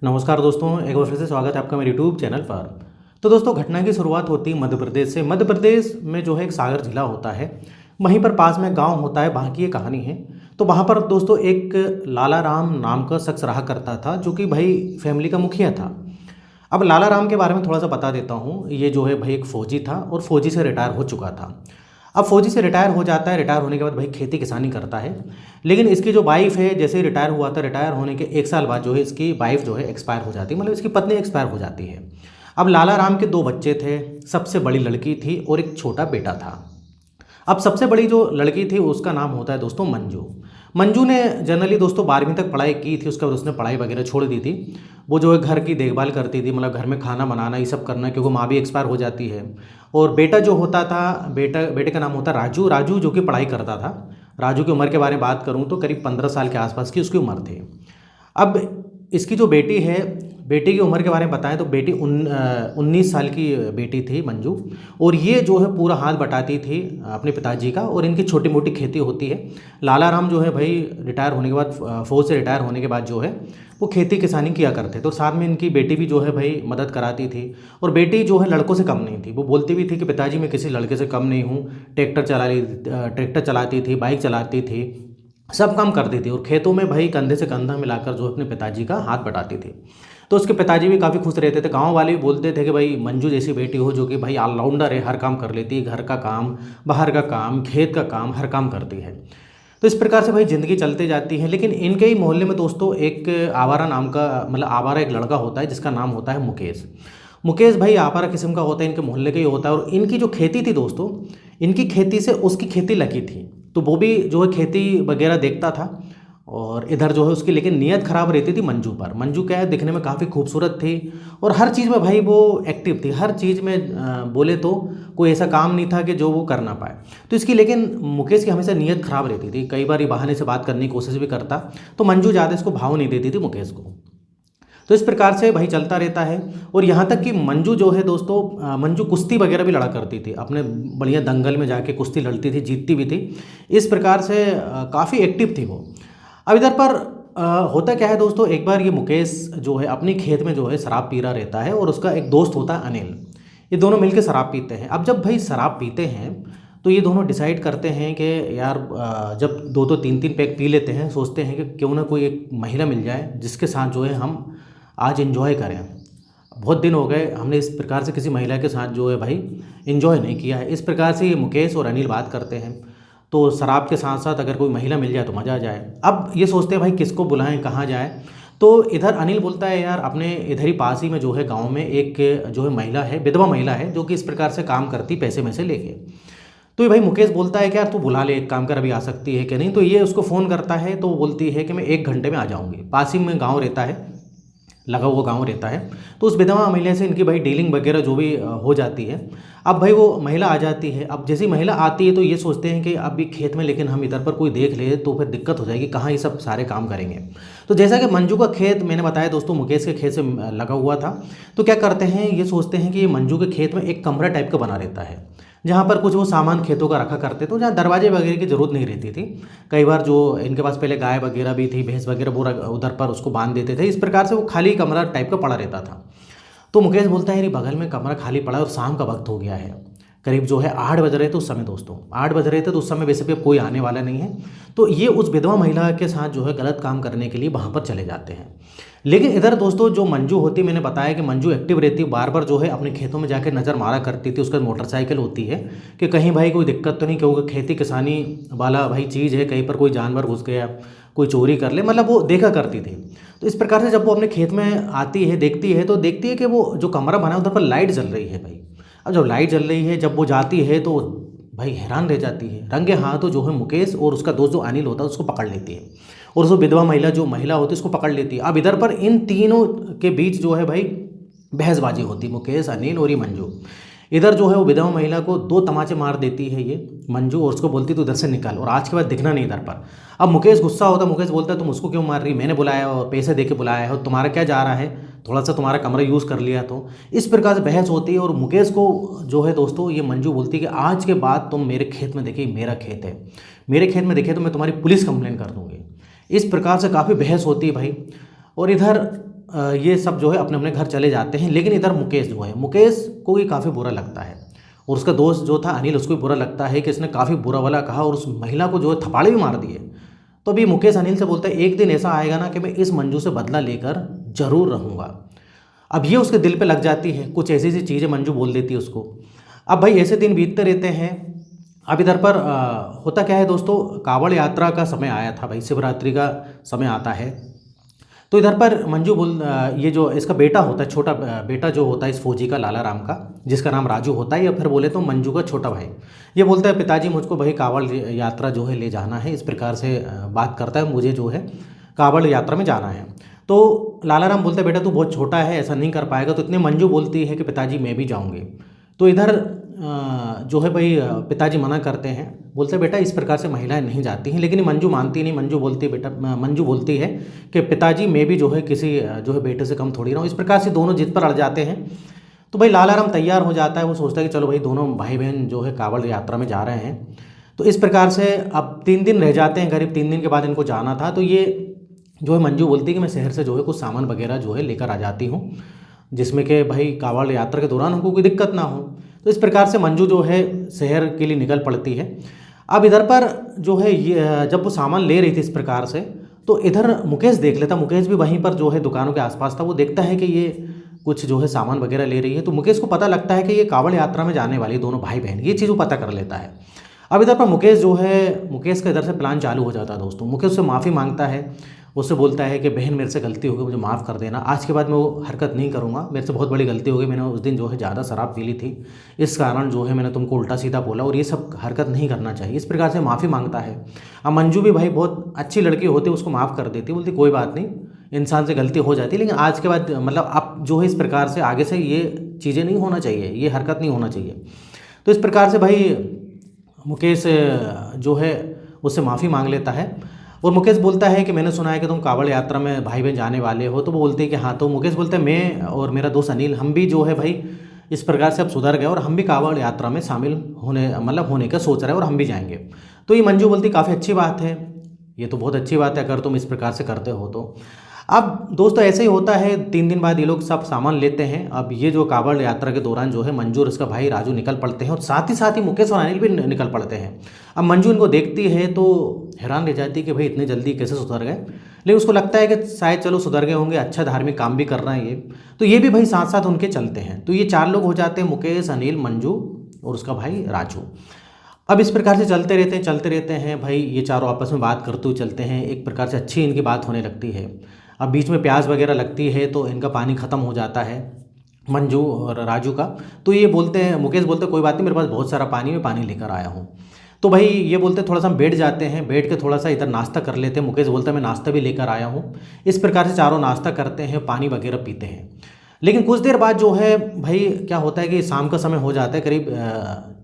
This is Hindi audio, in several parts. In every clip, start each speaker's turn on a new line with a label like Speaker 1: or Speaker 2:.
Speaker 1: नमस्कार दोस्तों, एक बार फिर से स्वागत है आपका मेरे यूट्यूब चैनल पर। तो दोस्तों, घटना की शुरुआत होती है मध्य प्रदेश से। मध्य प्रदेश में जो है एक सागर जिला होता है, वहीं पर पास में गांव होता है, वहाँ की ये कहानी है। तो वहाँ पर दोस्तों एक लाला राम नाम का शख्स रहा करता था, जो कि भाई फैमिली का मुखिया था। अब लाला राम के बारे में थोड़ा सा बता देता हूँ। ये जो है भाई एक फ़ौजी था और फौजी से रिटायर हो चुका था। अब फौजी से रिटायर हो जाता है, रिटायर होने के बाद भाई खेती किसानी करता है। लेकिन इसकी जो वाइफ है, जैसे ही रिटायर हुआ था, रिटायर होने के 1 साल बाद जो है इसकी वाइफ जो है एक्सपायर हो जाती है, मतलब इसकी पत्नी एक्सपायर हो जाती है। अब लाला राम के 2 बच्चे थे, सबसे बड़ी लड़की थी और एक छोटा बेटा था। अब सबसे बड़ी जो लड़की थी उसका नाम होता है दोस्तों मंजू। मंजू ने जनरली दोस्तों 12वीं तक पढ़ाई की थी, उसके बाद उसने पढ़ाई वगैरह छोड़ दी थी। वो जो है घर की देखभाल करती थी, मतलब घर में खाना बनाना ये सब करना, क्योंकि माँ भी एक्सपायर हो जाती है। और बेटा जो होता था, बेटे का नाम होता राजू। राजू जो कि पढ़ाई करता था। राजू की उम्र के बारे में बात करूँ तो करीब 15 साल के आसपास की उसकी उम्र थी। अब इसकी जो बेटी है, बेटी की उम्र के बारे में बताएं तो बेटी 19 साल की बेटी थी मंजू। और ये जो है पूरा हाथ बटाती थी अपने पिताजी का, और इनकी छोटी मोटी खेती होती है। लाला राम जो है भाई रिटायर होने के बाद, फौज से रिटायर होने के बाद जो है वो खेती किसानी किया करते थे, और साथ में इनकी बेटी भी जो है भाई मदद कराती थी। और बेटी जो है लड़कों से कम नहीं थी, वो बोलती भी थी कि पिताजी मैं किसी लड़के से कम नहीं हूँ। ट्रैक्टर चलाती थी, बाइक चलाती थी, सब काम करती थी, और खेतों में भाई कंधे से कंधा मिलाकर जो अपने पिताजी का हाथ बटाती थी। तो उसके पिताजी भी काफ़ी खुश रहते थे। गांव वाले भी बोलते थे कि भाई मंजू जैसी बेटी हो, जो कि भाई ऑलराउंडर है, हर काम कर लेती है, घर का काम, बाहर का काम, खेत का काम, हर काम करती है। तो इस प्रकार से भाई ज़िंदगी चलती जाती है। लेकिन इनके ही मोहल्ले में दोस्तों एक आवारा नाम का, मतलब आवारा एक लड़का होता है, जिसका नाम होता है मुकेश। मुकेश भाई आवारा किस्म का होता है, इनके मोहल्ले का ही होता है। और इनकी जो खेती थी दोस्तों, इनकी खेती से उसकी खेती लगी थी, तो वो भी जो है खेती वगैरह देखता था। और इधर जो है उसकी लेकिन नीयत ख़राब रहती थी मंजू पर। मंजू क्या है, दिखने में काफ़ी खूबसूरत थी, और हर चीज़ में भाई वो एक्टिव थी। हर चीज़ में बोले तो कोई ऐसा काम नहीं था कि जो वो कर ना पाए। तो इसकी लेकिन मुकेश की हमेशा नीयत ख़राब रहती थी। कई बार ये बहाने से बात करने की कोशिश भी करता, तो मंजू ज़्यादा इसको भाव नहीं देती थी मुकेश को। तो इस प्रकार से भाई चलता रहता है। और यहाँ तक कि मंजू जो है दोस्तों, मंजू कुश्ती वगैरह भी लड़ा करती थी, अपने बढ़िया दंगल में जाके कुश्ती लड़ती थी, जीतती भी थी। इस प्रकार से काफ़ी एक्टिव थी वो। अब इधर पर होता क्या है दोस्तों, एक बार ये मुकेश जो है अपनी खेत में जो है शराब पी रहा रहता है, और उसका एक दोस्त होता है अनिल। ये दोनों मिलकर शराब पीते हैं। अब जब भाई शराब पीते हैं तो ये दोनों डिसाइड करते हैं कि यार, जब दो दो तीन तीन पैक पी लेते हैं, सोचते हैं कि क्यों ना कोई एक महिला मिल जाए जिसके साथ जो है हम आज इन्जॉय करें। बहुत दिन हो गए हमने इस प्रकार से किसी महिला के साथ जो है भाई इन्जॉय नहीं किया है। इस प्रकार से ये मुकेश और अनिल बात करते हैं। तो शराब के साथ साथ अगर कोई महिला मिल जाए तो मज़ा आ जाए। अब ये सोचते हैं भाई किसको बुलाएं, कहाँ जाए। तो इधर अनिल बोलता है यार, अपने इधर ही पास ही में जो है गांव में एक जो है महिला है, विधवा महिला है, जो कि इस प्रकार से काम करती पैसे में से लेके। तो ये भाई मुकेश बोलता है कि यार तू बुला ले, एक काम कर, अभी आ सकती है कि नहीं। तो ये उसको फ़ोन करता है, तो वो बोलती है कि मैं 1 घंटे में आ जाऊँगी। पास ही में गाँव रहता है, लगा हुआ गांव रहता है। तो उस विधवा महिला से इनकी भाई डीलिंग वगैरह जो भी हो जाती है। अब भाई वो महिला आ जाती है। अब जैसी महिला आती है तो ये सोचते हैं कि अभी खेत में, लेकिन हम इधर पर कोई देख ले तो फिर दिक्कत हो जाएगी, कहाँ ये सब सारे काम करेंगे। तो जैसा कि मंजू का खेत मैंने बताया दोस्तों मुकेश के खेत से लगा हुआ था, तो क्या करते हैं, ये सोचते हैं कि ये मंजू के खेत में एक कमरा टाइप का बना रहता है, जहाँ पर कुछ वो सामान खेतों का रखा करते, तो जहाँ दरवाजे वगैरह की ज़रूरत नहीं रहती थी। कई बार जो इनके पास पहले गाय वगैरह भी थी, भैंस वगैरह, वो उधर पर उसको बांध देते थे। इस प्रकार से वो खाली कमरा टाइप का पड़ा रहता था। तो मुकेश बोलता है यार बगल में कमरा खाली पड़ा है और शाम का वक्त हो गया है, करीब जो है 8 बज रहे थे उस समय दोस्तों। 8 बज रहे थे तो उस समय वैसे भी अब कोई आने वाला नहीं है। तो ये उस विधवा महिला के साथ जो है गलत काम करने के लिए वहाँ पर चले जाते हैं। लेकिन इधर दोस्तों जो मंजू होती, मैंने बताया कि मंजू एक्टिव रहती, बार बार जो है अपने खेतों में जाकर नज़र मारा करती थी। उसका मोटरसाइकिल होती है कि कहीं भाई कोई दिक्कत तो नहीं, क्योंकि खेती किसानी वाला भाई चीज़ है, कहीं पर कोई जानवर घुस गया, कोई चोरी कर ले, मतलब वो देखा करती थी। तो इस प्रकार से जब वो अपने खेत में आती है, देखती है, तो देखती है कि वो जो कमरा बना है उधर पर लाइट जल रही है भाई। अब जब लाइट जल रही है, जब वो जाती है तो भाई हैरान रह जाती है। रंगे हाथों जो है मुकेश और उसका दोस्त जो अनिल होता है उसको पकड़ लेती है, और उसको विधवा महिला जो महिला होती है उसको पकड़ लेती है। अब इधर पर इन तीनों के बीच जो है भाई बहसबाजी होती, मुकेश, अनिल और ये मंजू। इधर जो है वो विधवा महिला को 2 तमाचे मार देती है ये मंजू, और उसको बोलती तू इधर से निकल, और आज के बाद दिखना नहीं इधर पर। अब मुकेश गुस्सा होता, मुकेश बोलता है तुम उसको क्यों मार रही, मैंने बुलाया और पैसे दे के बुलाया है, और तुम्हारा क्या जा रहा है, थोड़ा सा तुम्हारा कमरा यूज़ कर लिया। तो इस प्रकार से बहस होती है, और मुकेश को जो है दोस्तों ये मंजू बोलती है कि आज के बाद तुम मेरे खेत में देखे, मेरा खेत है, मेरे खेत में देखे तो मैं तुम्हारी पुलिस कंप्लेन कर दूँगी। इस प्रकार से काफ़ी बहस होती है भाई। और इधर ये सब जो है अपने अपने घर चले जाते हैं। लेकिन इधर मुकेश जो है, मुकेश को ये काफ़ी बुरा लगता है और उसका दोस्त जो था अनिल, उसको भी बुरा लगता है कि इसने काफ़ी बुरा वाला कहा और उस महिला को जो है थप्पड़े भी मार दिए। तो अभी मुकेश अनिल से बोलता है एक दिन ऐसा आएगा ना कि मैं इस मंजू से बदला लेकर जरूर रहूँगा। अब ये उसके दिल पे लग जाती है, कुछ ऐसी ऐसी चीज़ें मंजू बोल देती है उसको। अब भाई ऐसे दिन बीतते रहते हैं। अब इधर पर होता क्या है दोस्तों, कांवड़ यात्रा का समय आया था भाई, शिवरात्रि का समय आता है। तो इधर पर मंजू ये जो इसका बेटा होता है, छोटा बेटा जो होता है इस फौजी का, लाला राम का, जिसका नाम राजू होता है, या फिर बोले तो मंजू का छोटा भाई, ये बोलता है पिताजी मुझको भाई कांवड़ यात्रा जो है ले जाना है। इस प्रकार से बात करता है, मुझे जो है कांवड़ यात्रा में जाना है। तो लाला राम बोलता है बेटा तू बहुत छोटा है, ऐसा नहीं कर पाएगा। तो इतने मंजू बोलती है कि पिताजी मैं भी जाऊँगी। तो इधर जो है भाई पिताजी मना करते हैं, बोलते बेटा इस प्रकार से महिलाएं नहीं जाती हैं। लेकिन मंजू मानती नहीं, मंजू बोलती है बेटा, मंजू बोलती है कि पिताजी मैं भी जो है किसी जो है बेटे से कम थोड़ी रहा हूँ। इस प्रकार से दोनों जिद पर अड़ जाते हैं। तो भाई लाला राम तैयार हो जाता है, वो सोचता है कि चलो भाई दोनों भाई बहन जो है कांवड़ यात्रा में जा रहे हैं। तो इस प्रकार से अब 3 दिन रह जाते हैं, करीब 3 दिन के बाद इनको जाना था। तो ये जो है मंजू बोलती है कि मैं शहर से जो है कुछ सामान वगैरह जो है लेकर आ जाती हूँ, जिसमें कि भाई कांवड़ यात्रा के दौरान हमको कोई दिक्कत ना हो। तो इस प्रकार से मंजू जो है शहर के लिए निकल पड़ती है। अब इधर पर जो है ये जब वो सामान ले रही थी इस प्रकार से, तो इधर मुकेश देख लेता, मुकेश भी वहीं पर जो है दुकानों के आसपास था। वो देखता है कि ये कुछ जो है सामान वगैरह ले रही है। तो मुकेश को पता लगता है कि ये कांवड़ यात्रा में जाने वाली दोनों भाई बहन, ये चीज़ वो पता कर लेता है। अब इधर पर मुकेश जो है, मुकेश का इधर से प्लान चालू हो जाता है दोस्तों। मुकेश उससे माफ़ी मांगता है, उससे बोलता है कि बहन मेरे से गलती हो गई, मुझे माफ़ कर देना, आज के बाद मैं वो हरकत नहीं करूँगा, मेरे से बहुत बड़ी गलती हो गई, मैंने उस दिन जो है ज़्यादा शराब पी ली थी, इस कारण जो है मैंने तुमको उल्टा सीधा बोला और ये सब हरकत नहीं करना चाहिए। इस प्रकार से माफ़ी मांगता है। अब मंजू भी भाई बहुत अच्छी लड़की होती है, उसको माफ़ कर देती, बोलती कोई बात नहीं, इंसान से गलती हो जाती है, लेकिन आज के बाद मतलब अब जो है इस प्रकार से आगे से ये चीज़ें नहीं होना चाहिए, ये हरकत नहीं होना चाहिए। तो इस प्रकार से भाई मुकेश जो है उससे माफ़ी मांग लेता है। और मुकेश बोलता है कि मैंने सुना है कि तुम कांवड़ यात्रा में भाई बहन जाने वाले हो। तो वो बोलते हैं कि हाँ। तो मुकेश बोलता है मैं और मेरा दोस्त अनिल, हम भी जो है भाई इस प्रकार से अब सुधर गए और हम भी कांवड़ यात्रा में शामिल होने का सोच रहे हैं और हम भी जाएंगे। तो ये मंजू बोलती काफ़ी अच्छी बात है, ये तो बहुत अच्छी बात है अगर तुम इस प्रकार से करते हो तो। अब दोस्तों ऐसे ही होता है, 3 दिन बाद ये लोग सब सामान लेते हैं। अब ये जो कांवड़ यात्रा के दौरान जो है मंजू और उसका भाई राजू निकल पड़ते हैं और साथ ही मुकेश और अनिल भी निकल पड़ते हैं। अब मंजू इनको देखती है तो हैरान रह जाती है कि भाई इतने जल्दी कैसे सुधर गए, लेकिन उसको लगता है कि शायद चलो सुधर गए होंगे, अच्छा धार्मिक काम भी कर रहे हैं ये। तो ये भी भाई साथ साथ उनके चलते हैं। तो ये 4 लोग हो जाते हैं, मुकेश, अनिल, मंजू और उसका भाई राजू। अब इस प्रकार से चलते रहते हैं भाई, ये चारों आपस में बात करते हुए चलते हैं। एक प्रकार से अच्छी इनकी बात होने लगती है। अब बीच में प्याज वगैरह लगती है तो इनका पानी ख़त्म हो जाता है मंजू और राजू का। तो ये बोलते हैं, मुकेश बोलते हैं कोई बात नहीं, मेरे पास बहुत सारा पानी, मैं पानी लेकर आया हूँ। तो भाई ये बोलते थोड़ा सा हम बैठ जाते हैं, बैठ के थोड़ा सा इधर नाश्ता कर लेते हैं। मुकेश बोलता है मैं नाश्ता भी लेकर आया हूँ। इस प्रकार से चारों नाश्ता करते हैं, पानी वगैरह पीते हैं। लेकिन कुछ देर बाद जो है भाई क्या होता है कि शाम का समय हो जाता है, करीब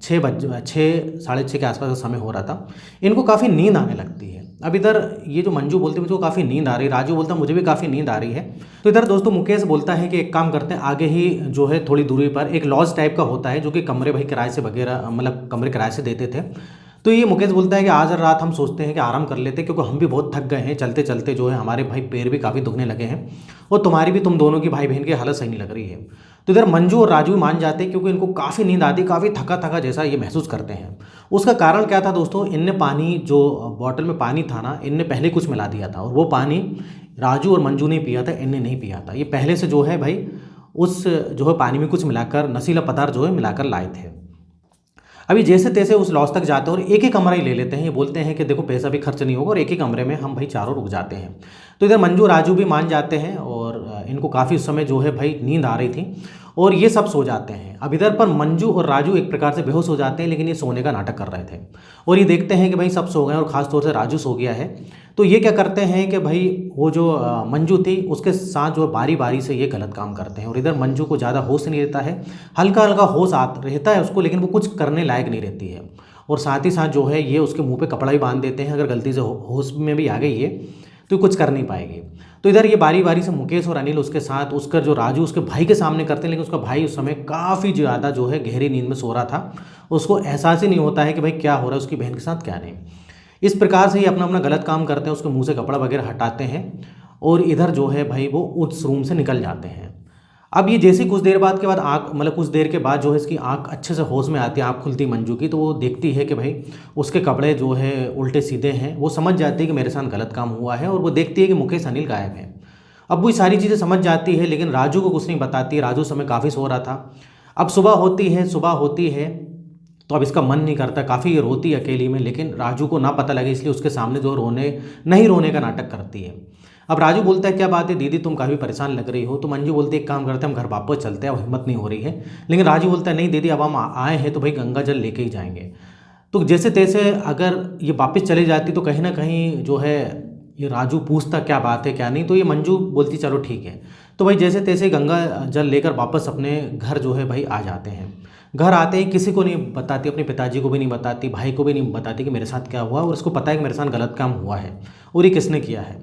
Speaker 1: 6 साढ़े 6 के आसपास का समय हो रहा था। इनको काफ़ी नींद आने लगती है। अब इधर ये जो मंजू बोलती है मुझको काफ़ी नींद आ रही है, राजू बोलता है मुझे भी काफ़ी नींद आ रही है। तो इधर दोस्तों मुकेश बोलता है कि एक काम करते हैं, आगे ही जो है थोड़ी दूरी पर एक लॉज टाइप का होता है जो कि कमरे भाई किराए से वगैरह कमरे किराए से देते थे। तो ये मुकेश बोलता है कि आज रात हम सोचते हैं कि आराम कर लेते हैं, क्योंकि हम भी बहुत थक गए हैं, चलते चलते जो है हमारे भाई पैर भी काफ़ी दुखने लगे हैं और तुम दोनों की भाई बहन की हालत सही नहीं लग रही है। तो इधर मंजू और राजू मान जाते हैं क्योंकि इनको काफ़ी नींद आती, काफ़ी थका थका जैसा ये महसूस करते हैं। उसका कारण क्या था दोस्तों, इनने पानी जो बॉटल में पानी था ना, इनने पहले कुछ मिला दिया था और वो पानी राजू और मंजू ने पिया था, इनने नहीं पिया था। ये पहले से जो है भाई उस जो है पानी में कुछ मिलाकर नशीला पदार्थ जो है मिलाकर लाए थे। अभी जैसे तैसे उस लॉज तक जाते हैं और एक ही कमरा ही ले लेते हैं। ये बोलते हैं कि देखो पैसा भी खर्च नहीं होगा और एक ही कमरे में हम भाई चारों रुक जाते हैं। तो इधर मंजू राजू भी मान जाते हैं और इनको काफ़ी उस समय जो है भाई नींद आ रही थी और ये सब सो जाते हैं। अब इधर पर मंजू और राजू एक प्रकार से बेहोश हो जाते हैं, लेकिन ये सोने का नाटक कर रहे थे और ये देखते हैं कि भाई सब सो गए और ख़ास तौर से राजू सो गया है। तो ये क्या करते हैं कि भाई वो जो मंजू थी उसके साथ जो बारी बारी से ये गलत काम करते हैं और इधर मंजू को ज़्यादा होश नहीं रहता है, हल्का हल्का होश रहता है उसको, लेकिन वो कुछ करने लायक नहीं रहती है। और साथ ही साथ जो है ये उसके मुंह पे कपड़ा भी बांध देते हैं, अगर गलती से होश में भी आ गई है तो कुछ कर नहीं पाएगी। तो इधर ये बारी बारी से मुकेश और अनिल उसके साथ, उसका जो राजू उसके भाई के सामने करते हैं, लेकिन उसका भाई उस समय काफ़ी ज़्यादा जो है गहरी नींद में सो रहा था, उसको एहसास ही नहीं होता है कि भाई क्या हो रहा है उसकी बहन के साथ क्या नहीं। इस प्रकार से ही अपना अपना गलत काम करते हैं, उसके मुंह से कपड़ा वगैरह हटाते हैं और इधर जो है भाई वो उस रूम से निकल जाते हैं। अब ये जैसे कुछ देर बाद के बाद आँख मतलब कुछ देर के बाद जो है इसकी आँख अच्छे से होश में आती है, आँख खुलती मंजू की, तो वो देखती है कि भाई उसके कपड़े जो है उल्टे सीधे हैं। वो समझ जाती है कि मेरे साथ गलत काम हुआ है और वो देखती है कि मुकेश अनिल गायब है। अब वो ये सारी चीज़ें समझ जाती है, लेकिन राजू को कुछ नहीं बताती। राजू समय काफ़ी सो रहा था। अब सुबह होती है तो अब इसका मन नहीं करता, काफ़ी ये रोती है अकेली में, लेकिन राजू को ना पता लगे इसलिए उसके सामने जो नहीं रोने का नाटक करती है। अब राजू बोलता है क्या बात है दीदी, तुम काफ़ी परेशान लग रही हो। तो मंजू बोलती है एक काम करते हैं, हम घर वापस चलते हैं, अब हिम्मत नहीं हो रही है। लेकिन राजू बोलता है नहीं दीदी, अब हम आए हैं तो भाई गंगा जल लेके ही जाएंगे। तो जैसे तैसे अगर ये वापस चली जाती तो कहीं ना कहीं जो है ये राजू पूछता क्या बात है क्या नहीं, तो ये मंजू बोलती चलो ठीक है। तो भाई जैसे तैसे गंगा जल लेकर वापस अपने घर जो है भाई आ जाते हैं। घर आते ही किसी को नहीं बताती, अपने पिताजी को भी नहीं बताती, भाई को भी नहीं बताती कि मेरे साथ क्या हुआ, और उसको पता है कि मेरे साथ गलत काम हुआ है और ये किसने किया है।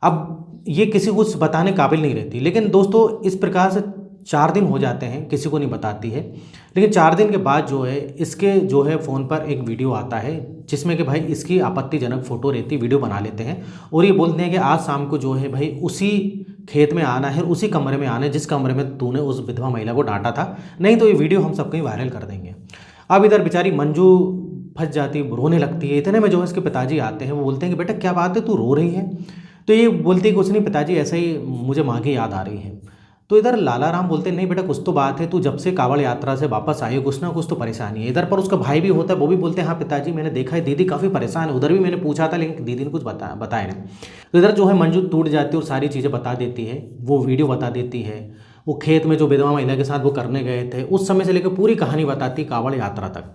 Speaker 1: अब ये किसी को कुछ बताने काबिल नहीं रहती। लेकिन दोस्तों इस प्रकार से 4 दिन हो जाते हैं, किसी को नहीं बताती है। लेकिन 4 दिन के बाद जो है इसके जो है फ़ोन पर एक वीडियो आता है जिसमें कि भाई इसकी आपत्तिजनक फ़ोटो रहती, वीडियो बना लेते हैं और ये बोलते हैं कि आज शाम को जो है भाई उसी खेत में आना है, उसी कमरे में आना है जिस कमरे में तूने उस विधवा महिला को डांटा था, नहीं तो ये वीडियो हम सब कहीं वायरल कर देंगे। अब इधर बेचारी मंजू फंस जाती, रोने लगती है। इतने में जो है इसके पिताजी आते हैं, वो बोलते हैं कि बेटा क्या बात है, तू रो रही है। तो ये बोलती है कुछ नहीं पिताजी, ऐसे ही मुझे माँ की याद आ रही है। तो इधर लाला राम बोलते हैं नहीं बेटा कुछ तो बात है, तू जब से कांवड़ यात्रा से वापस आई है कुछ ना कुछ तो परेशानी है। इधर पर उसका भाई भी होता है, वो भी बोलते हैं हाँ पिताजी मैंने देखा है दीदी काफ़ी परेशान है, उधर भी मैंने पूछा था लेकिन दीदी ने कुछ बताया नहीं। तो इधर जो है मंजू टूट जाती है और सारी चीज़ें बता देती है, वो वीडियो बता देती है, वो खेत में जो विधवा महिला के साथ वो करने गए थे उस समय से लेकर पूरी कहानी बताती कांवड़ यात्रा तक।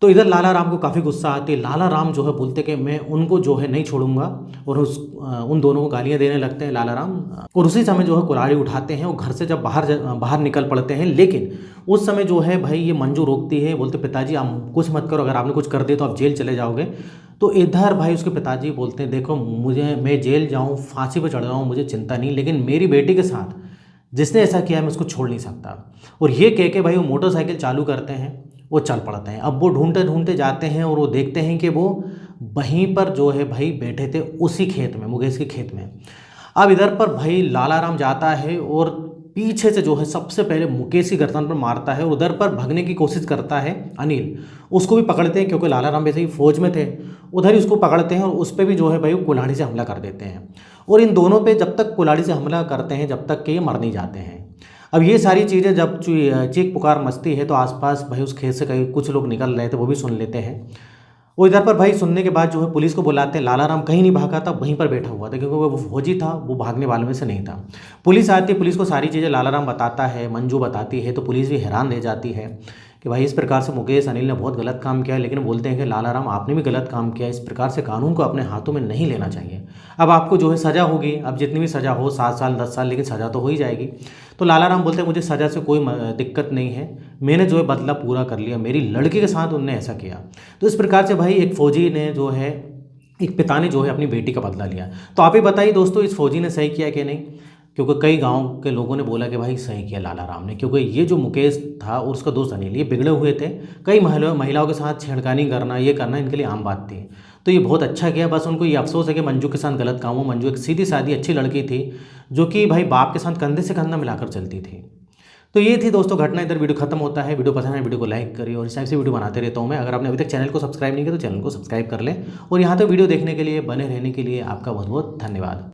Speaker 1: तो इधर लाला राम को काफ़ी गुस्सा आती है। लाला राम जो है बोलते कि मैं उनको जो है नहीं छोड़ूंगा और उन दोनों को गालियां देने लगते हैं लाला राम। और उसी समय जो है कुल्हाड़ी उठाते हैं और घर से जब बाहर निकल पड़ते हैं। लेकिन उस समय जो है भाई ये मंजू रोकती है, बोलते पिताजी आप कुछ मत करो, अगर आपने कुछ कर दिया तो आप जेल चले जाओगे। तो इधर भाई उसके पिताजी बोलते हैं देखो मैं जेल जाऊँ फांसी पर चढ़ जाऊँ मुझे चिंता नहीं, लेकिन मेरी बेटी के साथ जिसने ऐसा किया मैं उसको छोड़ नहीं सकता। और ये कह के भाई वो मोटरसाइकिल चालू करते हैं, वो चल पड़ते हैं। अब वो ढूंढते ढूंढते जाते हैं और वो देखते हैं कि वो वहीं पर जो है भाई बैठे थे उसी खेत में, मुकेश के खेत में। अब इधर पर भाई लाला राम जाता है और पीछे से जो है सबसे पहले मुकेश की गर्दन पर मारता है। उधर पर भागने की कोशिश करता है अनिल, उसको भी पकड़ते हैं क्योंकि लाला राम वैसे ही फौज में थे, उधर ही उसको पकड़ते हैं और उस पर भी जो है भाई वो कुल्हाड़ी से हमला कर देते हैं। और इन दोनों पे जब तक कुल्हाड़ी से हमला करते हैं जब तक कि ये मर नहीं जाते हैं। अब ये सारी चीज़ें जब चीख पुकार मचती है तो आसपास भाई उस खेत से कहीं कुछ लोग निकल रहे थे, वो भी सुन लेते हैं। वो इधर पर भाई सुनने के बाद जो है पुलिस को बुलाते हैं। लाला राम कहीं नहीं भागा था, वहीं पर बैठा हुआ था क्योंकि वो फौजी था, वो भागने वालों में से नहीं था। पुलिस आती है, पुलिस को सारी चीज़ें लाला राम बताता है, मंजू बताती है, तो पुलिस भी हैरान रह जाती है कि भाई इस प्रकार से मुकेश अनिल ने बहुत गलत काम किया है। लेकिन बोलते हैं कि लाला राम आपने भी गलत काम किया, इस प्रकार से कानून को अपने हाथों में नहीं लेना चाहिए। अब आपको जो है सज़ा होगी, अब जितनी भी सज़ा हो 7 साल 10 साल, लेकिन सज़ा तो हो ही जाएगी। तो लाला राम बोलते हैं मुझे सज़ा से कोई दिक्कत नहीं है, मैंने जो है बदला पूरा कर लिया, मेरी लड़की के साथ उनने ऐसा किया। तो इस प्रकार से भाई एक फ़ौजी ने जो है एक पिता ने जो है अपनी बेटी का बदला लिया। तो आप ही बताइए दोस्तों इस फौजी ने सही किया कि नहीं, क्योंकि कई गांव के लोगों ने बोला कि भाई सही किया लाला राम ने, क्योंकि ये जो मुकेश था और उसका दोस्त अनिल ये बिगड़े हुए थे, कई महिलाओं के साथ छेड़खानी करना ये करना इनके लिए आम बात थी। तो ये बहुत अच्छा किया, बस उनको ये अफसोस है कि मंजू के साथ गलत काम हो। मंजू एक सीधी सादी अच्छी लड़की थी जो कि भाई बाप के साथ कंधे से कंधा मिलाकर चलती थी। तो ये थी दोस्तों घटना। इधर वीडियो खत्म होता है। वीडियो पसंद है वीडियो को लाइक करिए और इस टाइप से वीडियो बनाते रहता हूँ मैं। अगर आपने अभी तक चैनल को सब्सक्राइब नहीं किया तो चैनल को सब्सक्राइब कर लें और यहाँ तक वीडियो देखने के लिए बने रहने के लिए आपका बहुत बहुत धन्यवाद।